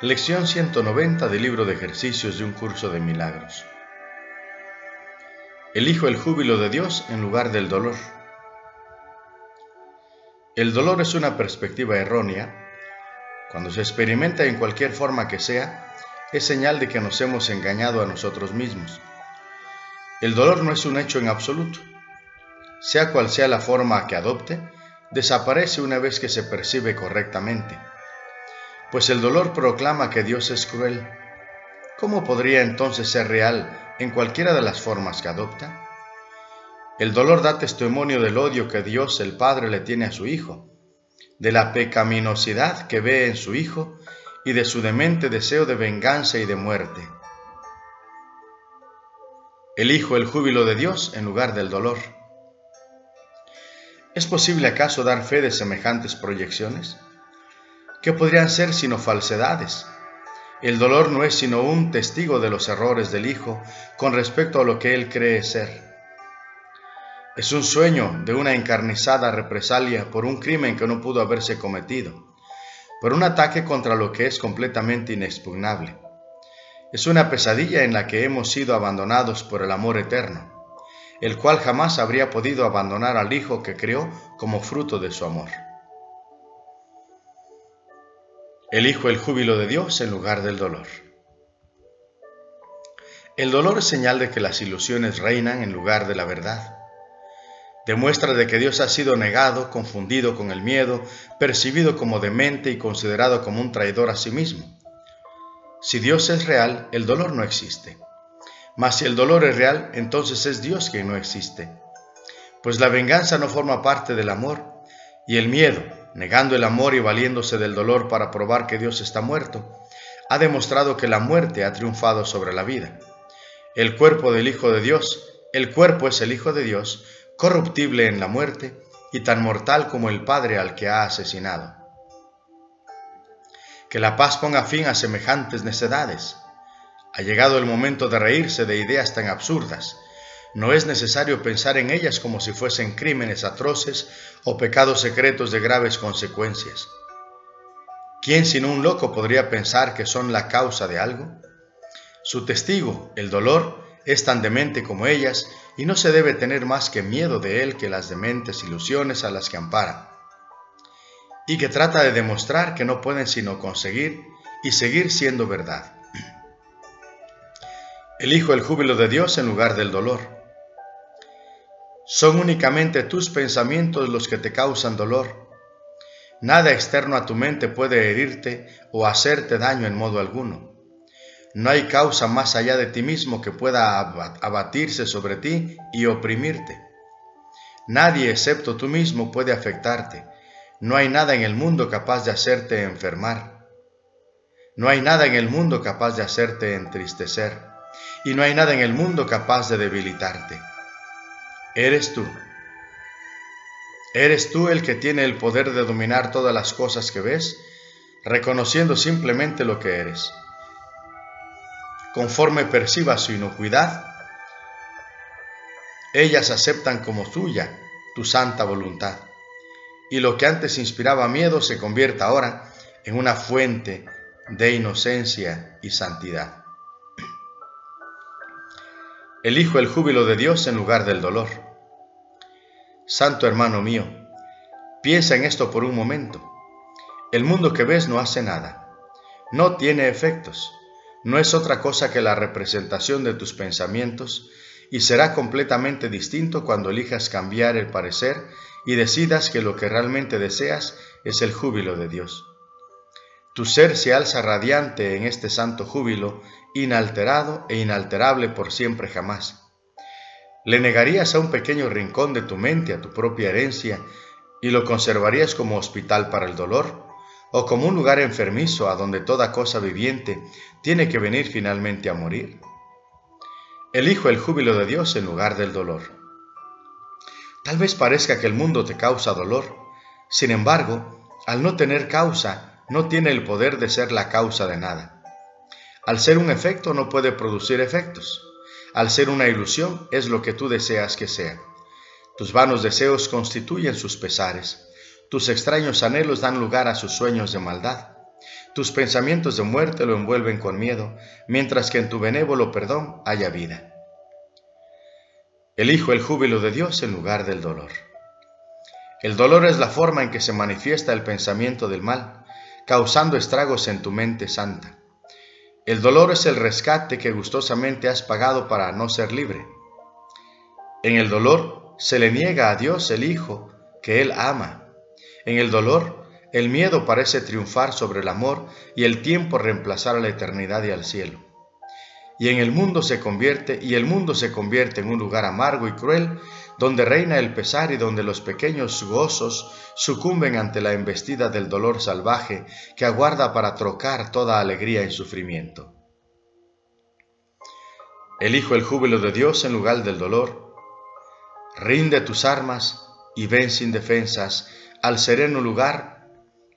Lección 190 del libro de ejercicios de un curso de milagros. Elijo el júbilo de Dios en lugar del dolor. El dolor es una perspectiva errónea. Cuando se experimenta en cualquier forma que sea, es señal de que nos hemos engañado a nosotros mismos. El dolor no es un hecho en absoluto. Sea cual sea la forma que adopte, desaparece una vez que se percibe correctamente. Pues el dolor proclama que Dios es cruel. ¿Cómo podría entonces ser real en cualquiera de las formas que adopta? El dolor da testimonio del odio que Dios el Padre le tiene a su Hijo, de la pecaminosidad que ve en su Hijo y de su demente deseo de venganza y de muerte. Elijo el júbilo de Dios en lugar del dolor. ¿Es posible acaso dar fe de semejantes proyecciones? ¿Qué podrían ser sino falsedades? El dolor no es sino un testigo de los errores del Hijo con respecto a lo que Él cree ser. Es un sueño de una encarnizada represalia por un crimen que no pudo haberse cometido, por un ataque contra lo que es completamente inexpugnable. Es una pesadilla en la que hemos sido abandonados por el amor eterno, el cual jamás habría podido abandonar al Hijo que creó como fruto de su amor. Elijo el júbilo de Dios en lugar del dolor. El dolor es señal de que las ilusiones reinan en lugar de la verdad. Demuestra de que Dios ha sido negado, confundido con el miedo, percibido como demente y considerado como un traidor a sí mismo. Si Dios es real, el dolor no existe. Mas si el dolor es real, entonces es Dios quien no existe. Pues la venganza no forma parte del amor, y el miedo, negando el amor y valiéndose del dolor para probar que Dios está muerto, ha demostrado que la muerte ha triunfado sobre la vida. El cuerpo del Hijo de Dios, el cuerpo es el Hijo de Dios, corruptible en la muerte y tan mortal como el Padre al que ha asesinado. Que la paz ponga fin a semejantes necedades. Ha llegado el momento de reírse de ideas tan absurdas. No es necesario pensar en ellas como si fuesen crímenes atroces o pecados secretos de graves consecuencias. ¿Quién sino un loco podría pensar que son la causa de algo? Su testigo, el dolor, es tan demente como ellas y no se debe tener más que miedo de él que las dementes ilusiones a las que ampara, y que trata de demostrar que no pueden sino conseguir y seguir siendo verdad. Elijo el júbilo de Dios en lugar del dolor. Son únicamente tus pensamientos los que te causan dolor. Nada externo a tu mente puede herirte o hacerte daño en modo alguno. No hay causa más allá de ti mismo que pueda abatirse sobre ti y oprimirte. Nadie excepto tú mismo puede afectarte. No hay nada en el mundo capaz de hacerte enfermar. No hay nada en el mundo capaz de hacerte entristecer. Y no hay nada en el mundo capaz de debilitarte. Eres tú. Eres tú el que tiene el poder de dominar todas las cosas que ves, reconociendo simplemente lo que eres. Conforme percibas su inocuidad, ellas aceptan como tuya tu santa voluntad, y lo que antes inspiraba miedo se convierte ahora en una fuente de inocencia y santidad. Elijo el júbilo de Dios en lugar del dolor. Santo hermano mío, piensa en esto por un momento. El mundo que ves no hace nada, no tiene efectos, no es otra cosa que la representación de tus pensamientos y será completamente distinto cuando elijas cambiar el parecer y decidas que lo que realmente deseas es el júbilo de Dios. Tu ser se alza radiante en este santo júbilo, inalterado e inalterable por siempre jamás. ¿Le negarías a un pequeño rincón de tu mente a tu propia herencia y lo conservarías como hospital para el dolor o como un lugar enfermizo a donde toda cosa viviente tiene que venir finalmente a morir? Elijo el júbilo de Dios en lugar del dolor. Tal vez parezca que el mundo te causa dolor, sin embargo, al no tener causa, no tiene el poder de ser la causa de nada. Al ser un efecto no puede producir efectos. Al ser una ilusión es lo que tú deseas que sea. Tus vanos deseos constituyen sus pesares. Tus extraños anhelos dan lugar a sus sueños de maldad. Tus pensamientos de muerte lo envuelven con miedo, mientras que en tu benévolo perdón haya vida. Elijo el júbilo de Dios en lugar del dolor. El dolor es la forma en que se manifiesta el pensamiento del mal, causando estragos en tu mente santa. El dolor es el rescate que gustosamente has pagado para no ser libre. En el dolor se le niega a Dios el Hijo que Él ama. En el dolor, el miedo parece triunfar sobre el amor y el tiempo reemplazar a la eternidad y al cielo. Y el mundo se convierte en un lugar amargo y cruel, donde reina el pesar y donde los pequeños gozos sucumben ante la embestida del dolor salvaje que aguarda para trocar toda alegría en sufrimiento. Elijo el júbilo de Dios en lugar del dolor. Rinde tus armas y ven sin defensas al sereno lugar,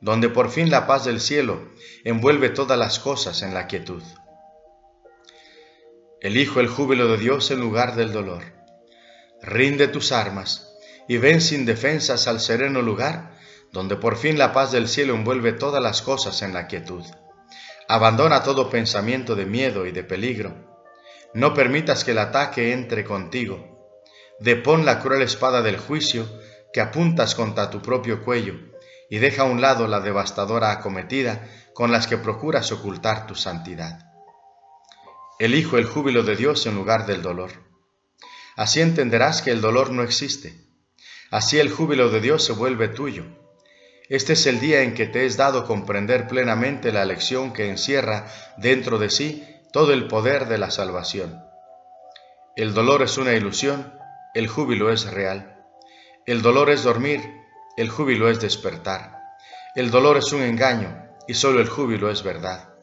donde por fin la paz del cielo envuelve todas las cosas en la quietud. Elijo el júbilo de Dios en lugar del dolor. Rinde tus armas y ven sin defensas al sereno lugar, donde por fin la paz del cielo envuelve todas las cosas en la quietud. Abandona todo pensamiento de miedo y de peligro. No permitas que el ataque entre contigo. Depón la cruel espada del juicio que apuntas contra tu propio cuello y deja a un lado la devastadora acometida con las que procuras ocultar tu santidad. Elijo el júbilo de Dios en lugar del dolor. Así entenderás que el dolor no existe. Así el júbilo de Dios se vuelve tuyo. Este es el día en que te es dado comprender plenamente la lección que encierra dentro de sí todo el poder de la salvación. El dolor es una ilusión, el júbilo es real. El dolor es dormir, el júbilo es despertar. El dolor es un engaño y solo el júbilo es verdad.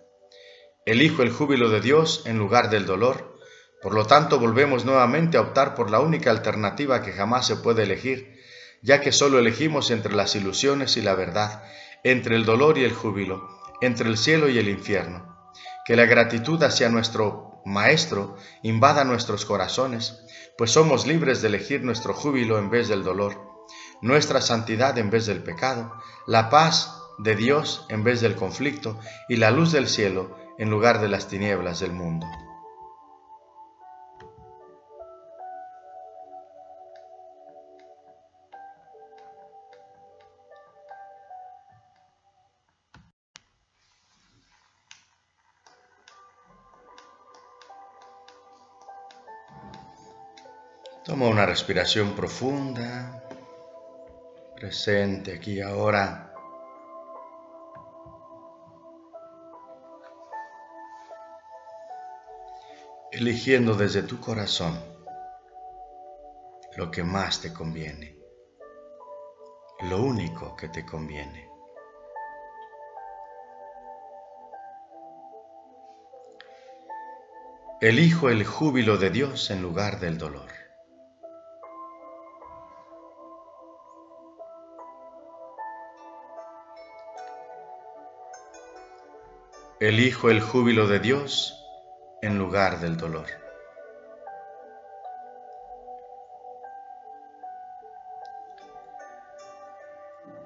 Elijo el júbilo de Dios en lugar del dolor, por lo tanto volvemos nuevamente a optar por la única alternativa que jamás se puede elegir, ya que solo elegimos entre las ilusiones y la verdad, entre el dolor y el júbilo, entre el cielo y el infierno. Que la gratitud hacia nuestro Maestro invada nuestros corazones, pues somos libres de elegir nuestro júbilo en vez del dolor, nuestra santidad en vez del pecado, la paz de Dios en vez del conflicto y la luz del cielo en lugar de las tinieblas del mundo. Toma una respiración profunda, presente aquí y ahora. Eligiendo desde tu corazón lo que más te conviene, lo único que te conviene. Elijo el júbilo de Dios en lugar del dolor. Elijo el júbilo de Dios en lugar del dolor.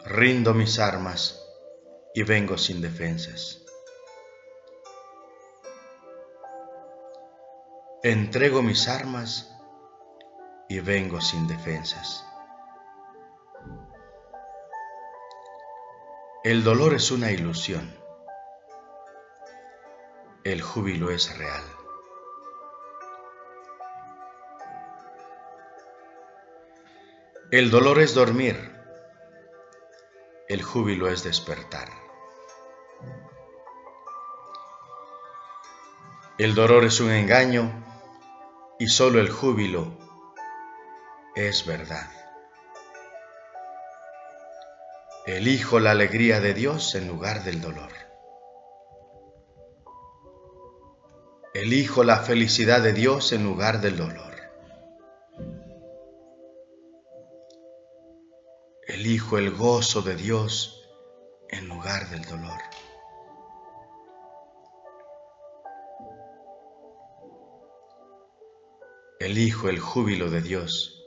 Rindo mis armas y vengo sin defensas. Entrego mis armas y vengo sin defensas. El dolor es una ilusión. El júbilo es real. El dolor es dormir. El júbilo es despertar. El dolor es un engaño y solo el júbilo es verdad. Elijo la alegría de Dios en lugar del dolor. Elijo la felicidad de Dios en lugar del dolor. Elijo el gozo de Dios en lugar del dolor. Elijo el júbilo de Dios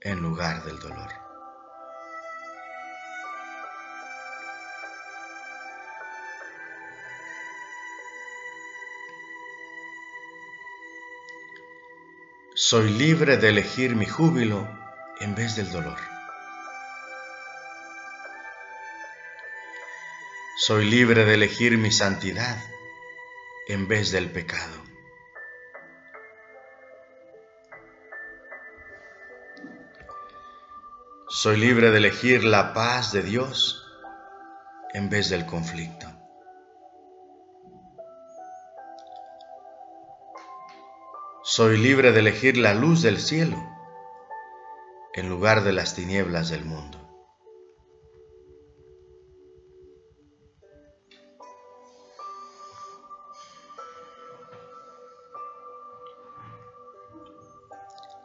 en lugar del dolor. Soy libre de elegir mi júbilo en vez del dolor. Soy libre de elegir mi santidad en vez del pecado. Soy libre de elegir la paz de Dios en vez del conflicto. Soy libre de elegir la luz del cielo en lugar de las tinieblas del mundo.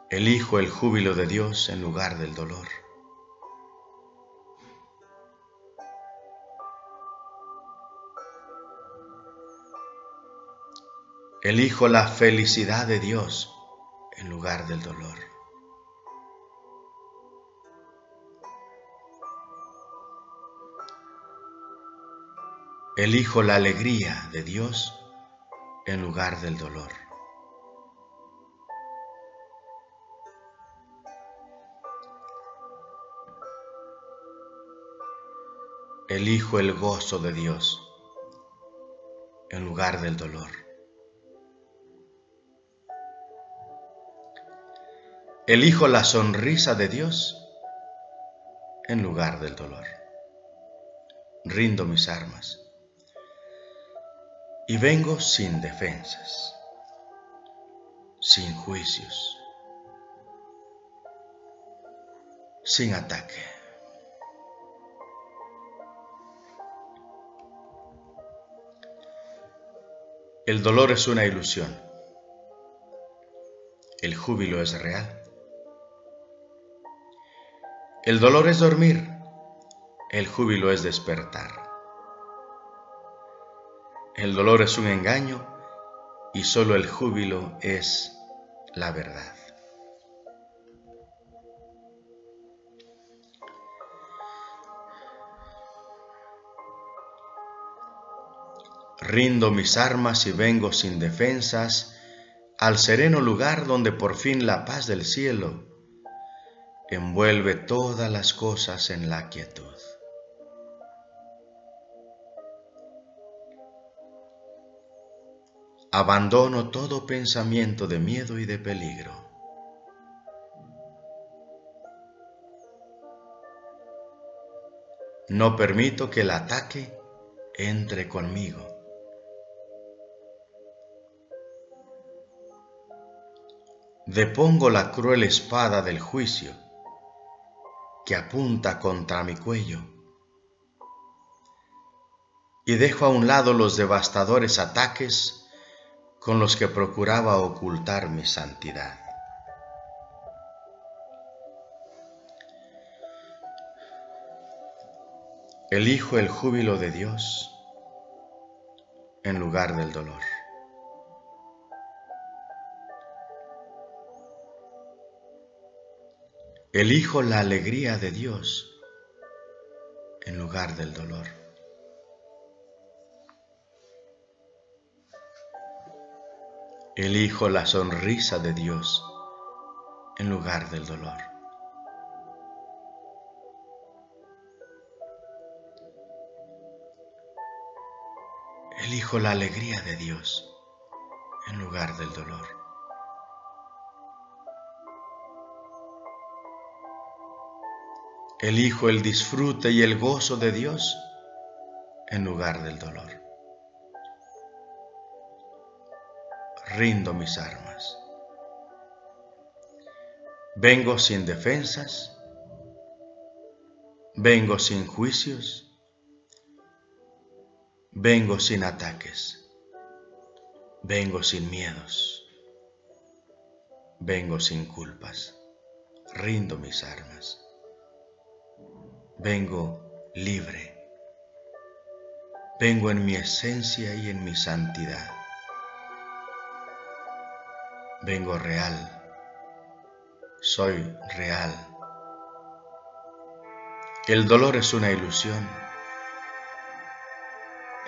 Elijo el júbilo de Dios en lugar del dolor. Elijo la felicidad de Dios en lugar del dolor. Elijo la alegría de Dios en lugar del dolor. Elijo el gozo de Dios en lugar del dolor. Elijo la sonrisa de Dios en lugar del dolor. Rindo mis armas y vengo sin defensas, sin juicios, sin ataque. El dolor es una ilusión. El júbilo es real. El dolor es dormir. El júbilo es despertar. El dolor es un engaño y solo el júbilo es la verdad. Rindo mis armas y vengo sin defensas al sereno lugar donde por fin la paz del cielo envuelve todas las cosas en la quietud. Abandono todo pensamiento de miedo y de peligro. No permito que el ataque entre conmigo. Depongo la cruel espada del juicio que apunta contra mi cuello y dejo a un lado los devastadores ataques con los que procuraba ocultar mi santidad. Elijo el júbilo de Dios en lugar del dolor. Elijo la alegría de Dios en lugar del dolor. Elijo la sonrisa de Dios en lugar del dolor. Elijo la alegría de Dios en lugar del dolor. Elijo el disfrute y el gozo de Dios en lugar del dolor. Rindo mis armas. Vengo sin defensas, vengo sin juicios, vengo sin ataques, vengo sin miedos, vengo sin culpas. Rindo mis armas. Vengo libre, vengo en mi esencia y en mi santidad, vengo real, soy real. El dolor es una ilusión,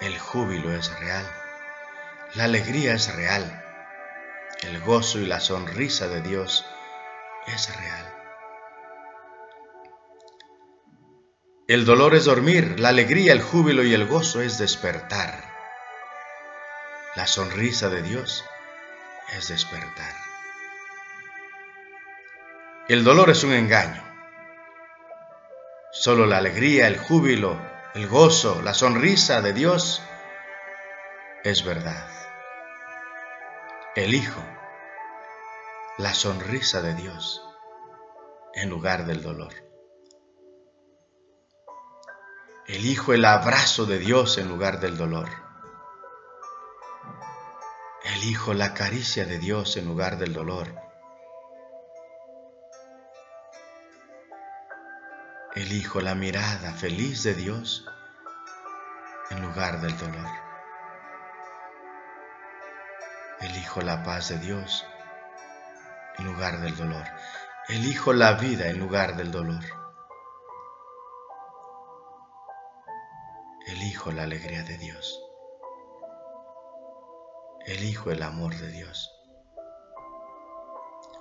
el júbilo es real, la alegría es real, el gozo y la sonrisa de Dios es real. El dolor es dormir, la alegría, el júbilo y el gozo es despertar. La sonrisa de Dios es despertar. El dolor es un engaño. Solo la alegría, el júbilo, el gozo, la sonrisa de Dios es verdad. Elijo la sonrisa de Dios en lugar del dolor. Elijo el abrazo de Dios en lugar del dolor. Elijo la caricia de Dios en lugar del dolor. Elijo la mirada feliz de Dios en lugar del dolor. Elijo la paz de Dios en lugar del dolor. Elijo la vida en lugar del dolor. Elijo la alegría de Dios. Elijo el amor de Dios.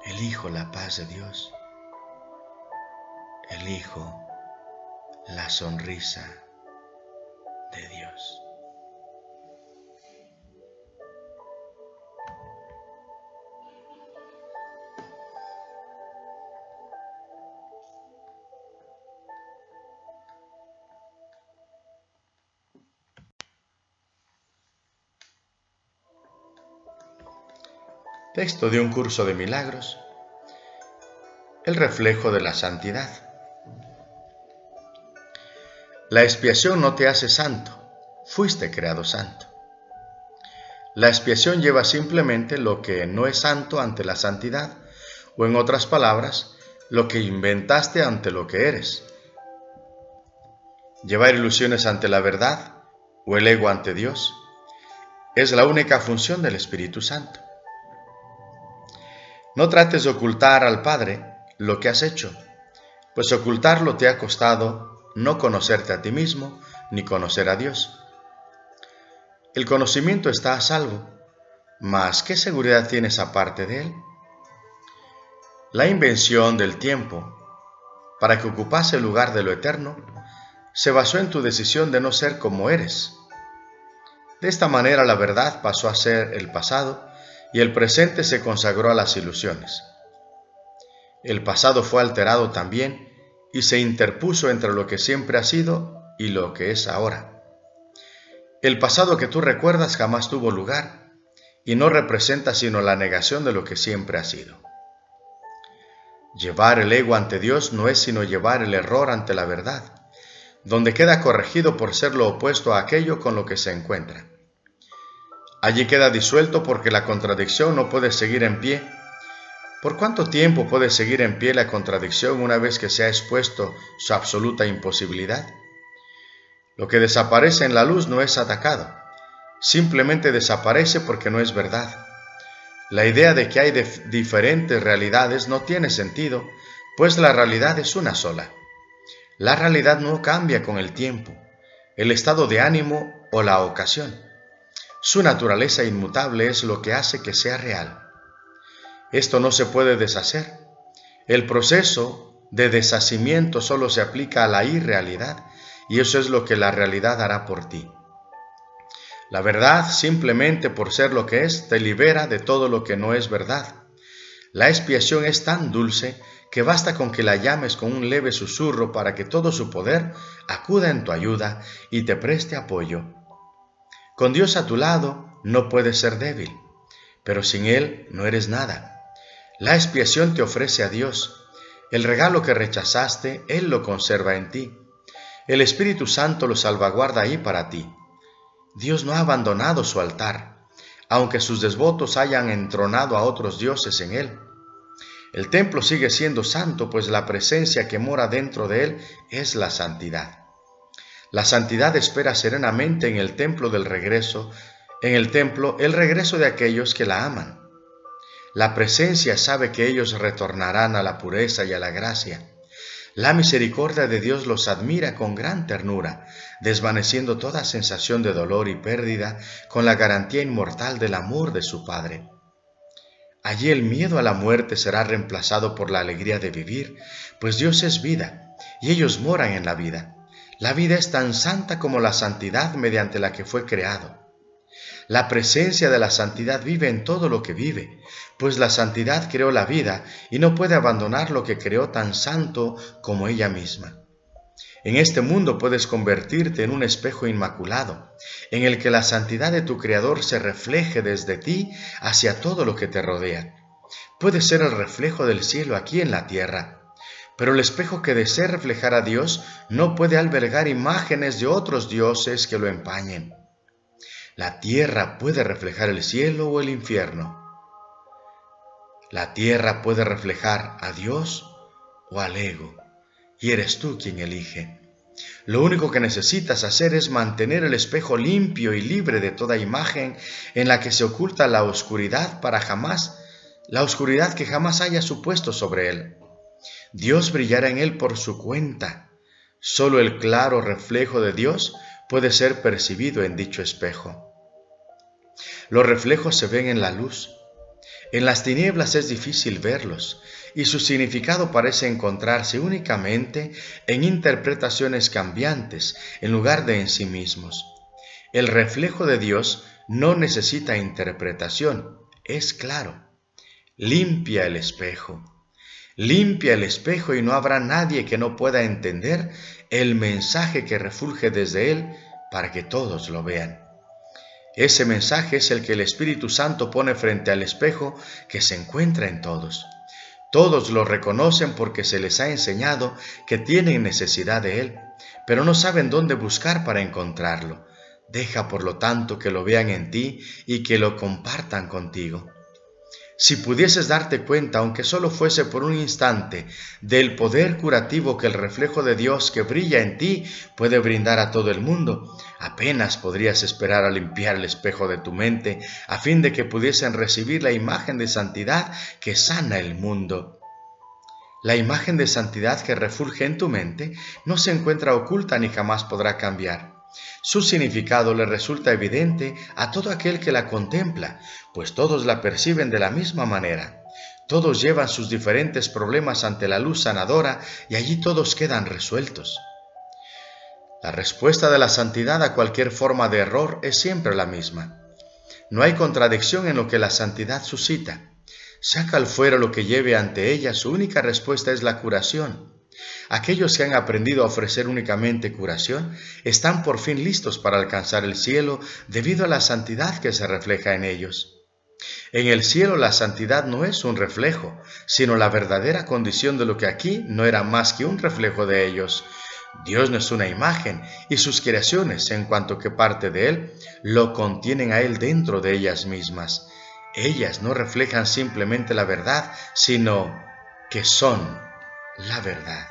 Elijo la paz de Dios. Elijo la sonrisa de Dios. Texto de un curso de milagros. El reflejo de la santidad. La expiación no te hace santo, fuiste creado santo. La expiación lleva simplemente lo que no es santo ante la santidad, o en otras palabras, lo que inventaste ante lo que eres. Llevar ilusiones ante la verdad, o el ego ante Dios, es la única función del Espíritu Santo. No trates de ocultar al Padre lo que has hecho, pues ocultarlo te ha costado no conocerte a ti mismo ni conocer a Dios. El conocimiento está a salvo, mas ¿qué seguridad tienes aparte de él? La invención del tiempo, para que ocupase el lugar de lo eterno, se basó en tu decisión de no ser como eres. De esta manera la verdad pasó a ser el pasado y el presente se consagró a las ilusiones. El pasado fue alterado también y se interpuso entre lo que siempre ha sido y lo que es ahora. El pasado que tú recuerdas jamás tuvo lugar y no representa sino la negación de lo que siempre ha sido. Llevar el ego ante Dios no es sino llevar el error ante la verdad, donde queda corregido por ser lo opuesto a aquello con lo que se encuentra. Allí queda disuelto porque la contradicción no puede seguir en pie. ¿Por cuánto tiempo puede seguir en pie la contradicción una vez que se ha expuesto su absoluta imposibilidad? Lo que desaparece en la luz no es atacado, simplemente desaparece porque no es verdad. La idea de que hay diferentes realidades no tiene sentido, pues la realidad es una sola. La realidad no cambia con el tiempo, el estado de ánimo o la ocasión. Su naturaleza inmutable es lo que hace que sea real. Esto no se puede deshacer. El proceso de deshacimiento solo se aplica a la irrealidad, y eso es lo que la realidad hará por ti. La verdad, simplemente por ser lo que es, te libera de todo lo que no es verdad. La expiación es tan dulce que basta con que la llames con un leve susurro para que todo su poder acuda en tu ayuda y te preste apoyo. Con Dios a tu lado no puedes ser débil, pero sin Él no eres nada. La expiación te ofrece a Dios. El regalo que rechazaste, Él lo conserva en ti. El Espíritu Santo lo salvaguarda ahí para ti. Dios no ha abandonado su altar, aunque sus devotos hayan entronado a otros dioses en él. El templo sigue siendo santo, pues la presencia que mora dentro de él es la santidad. La santidad espera serenamente en el templo el regreso de aquellos que la aman. La presencia sabe que ellos retornarán a la pureza y a la gracia. La misericordia de Dios los admira con gran ternura, desvaneciendo toda sensación de dolor y pérdida con la garantía inmortal del amor de su Padre. Allí el miedo a la muerte será reemplazado por la alegría de vivir, pues Dios es vida, y ellos moran en la vida. La vida es tan santa como la santidad mediante la que fue creado. La presencia de la santidad vive en todo lo que vive, pues la santidad creó la vida y no puede abandonar lo que creó tan santo como ella misma. En este mundo puedes convertirte en un espejo inmaculado, en el que la santidad de tu Creador se refleje desde ti hacia todo lo que te rodea. Puedes ser el reflejo del cielo aquí en la tierra, pero el espejo que desea reflejar a Dios no puede albergar imágenes de otros dioses que lo empañen. La tierra puede reflejar el cielo o el infierno. La tierra puede reflejar a Dios o al ego, y eres tú quien elige. Lo único que necesitas hacer es mantener el espejo limpio y libre de toda imagen en la que se oculta la oscuridad que jamás haya supuesto sobre él. Dios brillará en él por su cuenta. Solo el claro reflejo de Dios puede ser percibido en dicho espejo. Los reflejos se ven en la luz. En las tinieblas es difícil verlos, y su significado parece encontrarse únicamente en interpretaciones cambiantes en lugar de en sí mismos. El reflejo de Dios no necesita interpretación, es claro. Limpia el espejo y no habrá nadie que no pueda entender el mensaje que refulge desde él para que todos lo vean. Ese mensaje es el que el Espíritu Santo pone frente al espejo que se encuentra en todos. Todos lo reconocen porque se les ha enseñado que tienen necesidad de él, pero no saben dónde buscar para encontrarlo. Deja por lo tanto que lo vean en ti y que lo compartan contigo. Si pudieses darte cuenta, aunque solo fuese por un instante, del poder curativo que el reflejo de Dios que brilla en ti puede brindar a todo el mundo, apenas podrías esperar a limpiar el espejo de tu mente a fin de que pudiesen recibir la imagen de santidad que sana el mundo. La imagen de santidad que refulge en tu mente no se encuentra oculta ni jamás podrá cambiar. Su significado le resulta evidente a todo aquel que la contempla, pues todos la perciben de la misma manera. Todos llevan sus diferentes problemas ante la luz sanadora y allí todos quedan resueltos. La respuesta de la santidad a cualquier forma de error es siempre la misma. No hay contradicción en lo que la santidad suscita. Sea cual fuera lo que lleve ante ella, su única respuesta es la curación. Aquellos que han aprendido a ofrecer únicamente curación están por fin listos para alcanzar el cielo debido a la santidad que se refleja en ellos. En el cielo la santidad no es un reflejo, sino la verdadera condición de lo que aquí no era más que un reflejo de ellos. Dios no es una imagen y sus creaciones, en cuanto que parte de Él, lo contienen a Él dentro de ellas mismas. Ellas no reflejan simplemente la verdad, sino que son la verdad.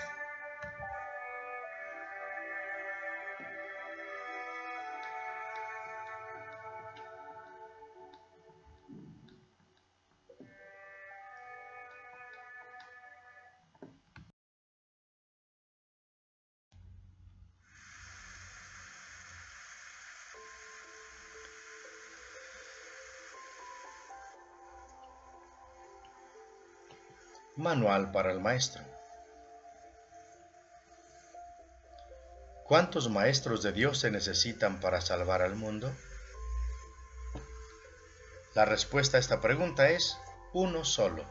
Manual para el maestro. ¿Cuántos maestros de Dios se necesitan para salvar al mundo? La respuesta a esta pregunta es uno solo.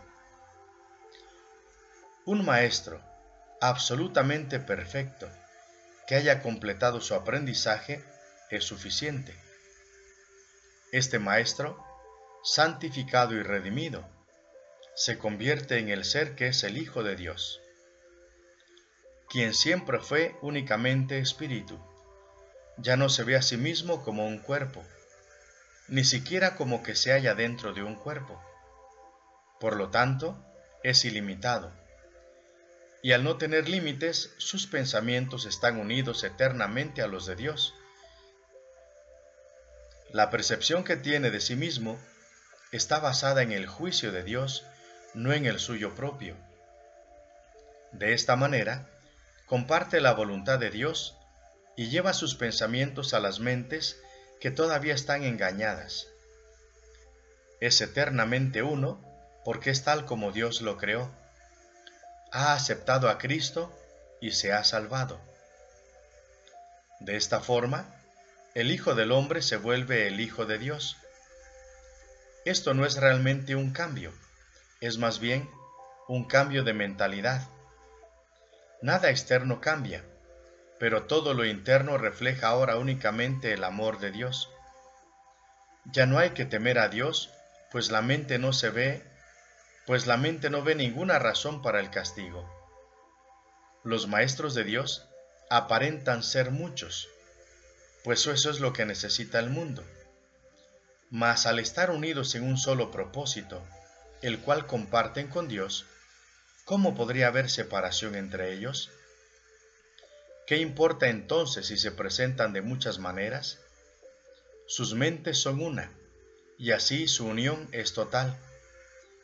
Un maestro absolutamente perfecto que haya completado su aprendizaje es suficiente. Este maestro, santificado y redimido, se convierte en el ser que es el Hijo de Dios, quien siempre fue únicamente espíritu. Ya no se ve a sí mismo como un cuerpo, ni siquiera como que se halla dentro de un cuerpo. Por lo tanto, es ilimitado. Y al no tener límites, sus pensamientos están unidos eternamente a los de Dios. La percepción que tiene de sí mismo está basada en el juicio de Dios, no en el suyo propio. De esta manera, comparte la voluntad de Dios y lleva sus pensamientos a las mentes que todavía están engañadas. Es eternamente uno porque es tal como Dios lo creó. Ha aceptado a Cristo y se ha salvado. De esta forma, el Hijo del Hombre se vuelve el Hijo de Dios. Esto no es realmente un cambio, es más bien un cambio de mentalidad. Nada externo cambia, pero todo lo interno refleja ahora únicamente el amor de Dios. Ya no hay que temer a Dios, pues la mente no ve ninguna razón para el castigo. Los maestros de Dios aparentan ser muchos, pues eso es lo que necesita el mundo. Mas al estar unidos en un solo propósito, el cual comparten con Dios, ¿cómo podría haber separación entre ellos? ¿Qué importa entonces si se presentan de muchas maneras? Sus mentes son una, y así su unión es total,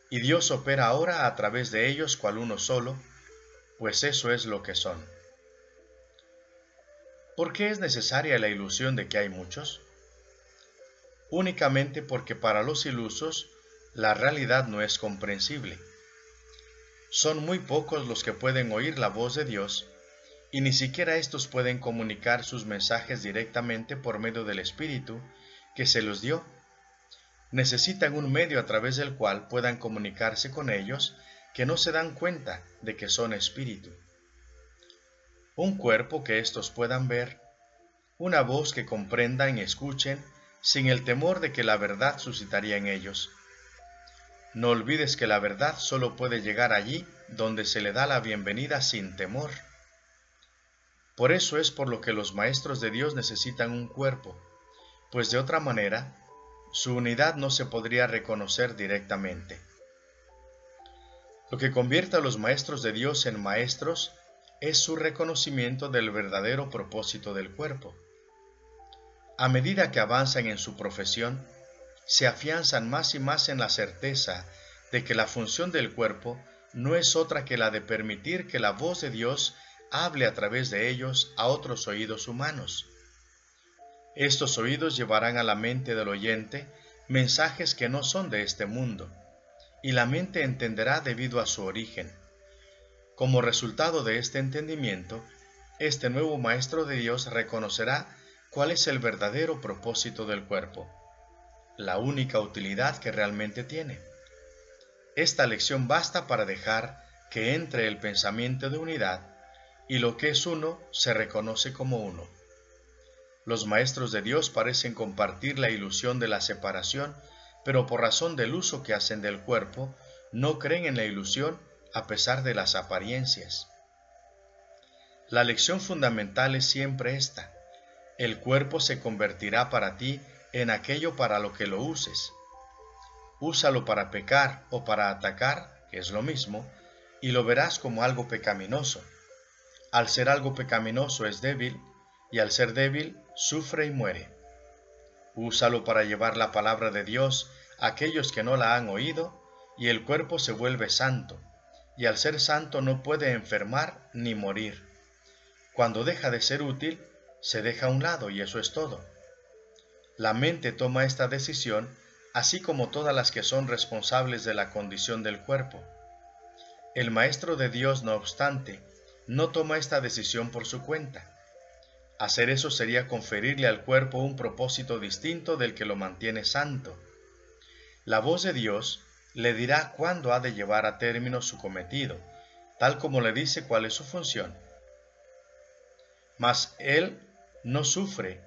y Dios opera ahora a través de ellos cual uno solo, pues eso es lo que son. ¿Por qué es necesaria la ilusión de que hay muchos? Únicamente porque para los ilusos la realidad no es comprensible. Son muy pocos los que pueden oír la voz de Dios, y ni siquiera estos pueden comunicar sus mensajes directamente por medio del Espíritu que se los dio. Necesitan un medio a través del cual puedan comunicarse con ellos que no se dan cuenta de que son espíritu. Un cuerpo que estos puedan ver, una voz que comprendan y escuchen sin el temor de que la verdad suscitaría en ellos. No olvides que la verdad solo puede llegar allí donde se le da la bienvenida sin temor. Por eso es por lo que los maestros de Dios necesitan un cuerpo, pues de otra manera, su unidad no se podría reconocer directamente. Lo que convierte a los maestros de Dios en maestros es su reconocimiento del verdadero propósito del cuerpo. A medida que avanzan en su profesión, se afianzan más y más en la certeza de que la función del cuerpo no es otra que la de permitir que la voz de Dios hable a través de ellos a otros oídos humanos. Estos oídos llevarán a la mente del oyente mensajes que no son de este mundo, y la mente entenderá debido a su origen. Como resultado de este entendimiento, este nuevo maestro de Dios reconocerá cuál es el verdadero propósito del cuerpo, la única utilidad que realmente tiene. Esta lección basta para dejar que entre el pensamiento de unidad, y lo que es uno se reconoce como uno. Los maestros de Dios parecen compartir la ilusión de la separación, pero por razón del uso que hacen del cuerpo, no creen en la ilusión a pesar de las apariencias. La lección fundamental es siempre esta: el cuerpo se convertirá para ti en aquello para lo que lo uses. Úsalo para pecar o para atacar, que es lo mismo, y lo verás como algo pecaminoso. Al ser algo pecaminoso es débil, y al ser débil sufre y muere. Úsalo para llevar la palabra de Dios a aquellos que no la han oído, y el cuerpo se vuelve santo, y al ser santo no puede enfermar ni morir. Cuando deja de ser útil, se deja a un lado y eso es todo. La mente toma esta decisión, así como todas las que son responsables de la condición del cuerpo. El Maestro de Dios, no obstante, no toma esta decisión por su cuenta. Hacer eso sería conferirle al cuerpo un propósito distinto del que lo mantiene santo. La voz de Dios le dirá cuándo ha de llevar a término su cometido, tal como le dice cuál es su función. Mas él no sufre,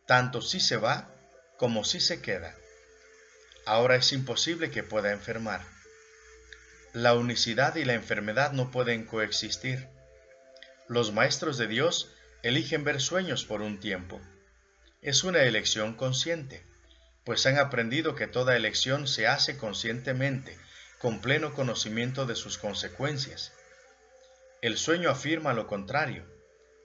tanto si se va como si se queda. Ahora es imposible que pueda enfermar. La unicidad y la enfermedad no pueden coexistir. Los maestros de Dios eligen ver sueños por un tiempo. Es una elección consciente, pues han aprendido que toda elección se hace conscientemente, con pleno conocimiento de sus consecuencias. El sueño afirma lo contrario,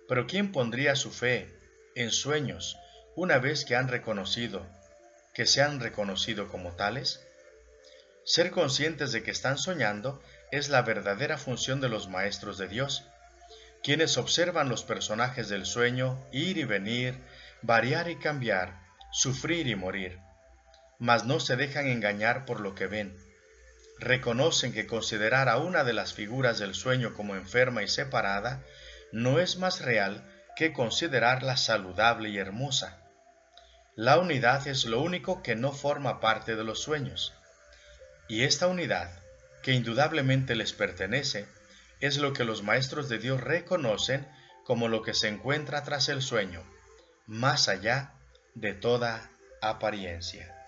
pero ¿quién pondría su fe en sueños una vez que se han reconocido como tales? Ser conscientes de que están soñando es la verdadera función de los maestros de Dios, quienes observan los personajes del sueño ir y venir, variar y cambiar, sufrir y morir, mas no se dejan engañar por lo que ven. reconocen que considerar a una de las figuras del sueño como enferma y separada no es más real que considerarla saludable y hermosa. La unidad es lo único que no forma parte de los sueños, y esta unidad, que indudablemente les pertenece, es lo que los maestros de Dios reconocen como lo que se encuentra tras el sueño, más allá de toda apariencia.